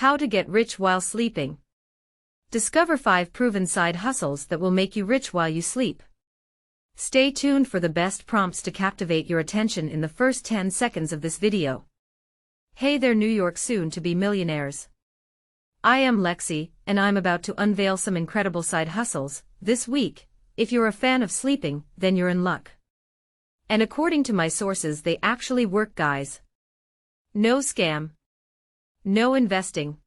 How to get rich while sleeping. Discover 5 proven side hustles that will make you rich while you sleep. Stay tuned for the best prompts to captivate your attention in the first 10 seconds of this video. Hey there, New York soon-to-be millionaires. I am Lexxy, and I'm about to unveil some incredible side hustles this week. If you're a fan of sleeping, then you're in luck. And according to my sources, they actually work, guys. No scam. No investing.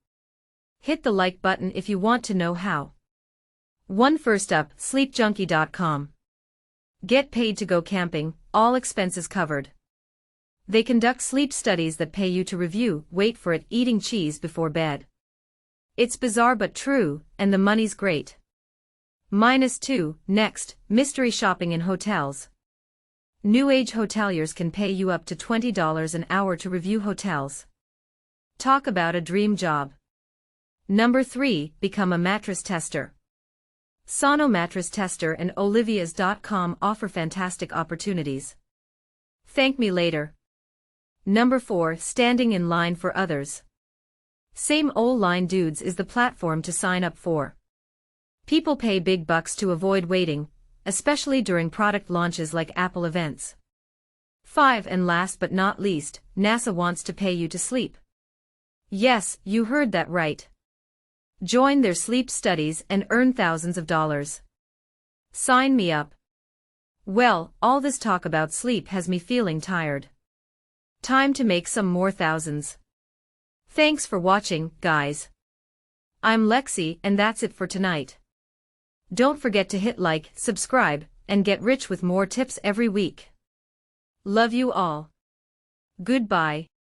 Hit the like button if you want to know how. First up, sleepjunkie.com. Get paid to go camping, all expenses covered. They conduct sleep studies that pay you to review, wait for it, eating cheese before bed. It's bizarre but true, and the money's great. -2, next, mystery shopping in hotels. New age hoteliers can pay you up to $20 an hour to review hotels. Talk about a dream job. 3, become a mattress tester. Sono Mattress Tester and Olivias.com offer fantastic opportunities. Thank me later. 4, standing in line for others. Same Old Line Dudes is the platform to sign up for. People pay big bucks to avoid waiting, especially during product launches like Apple events. 5, and last but not least, NASA wants to pay you to sleep. Yes, you heard that right. Join their sleep studies and earn thousands of dollars. Sign me up. Well, all this talk about sleep has me feeling tired. Time to make some more thousands. Thanks for watching, guys. I'm Lexxy, and that's it for tonight. Don't forget to hit like, subscribe, and get rich with more tips every week. Love you all. Goodbye.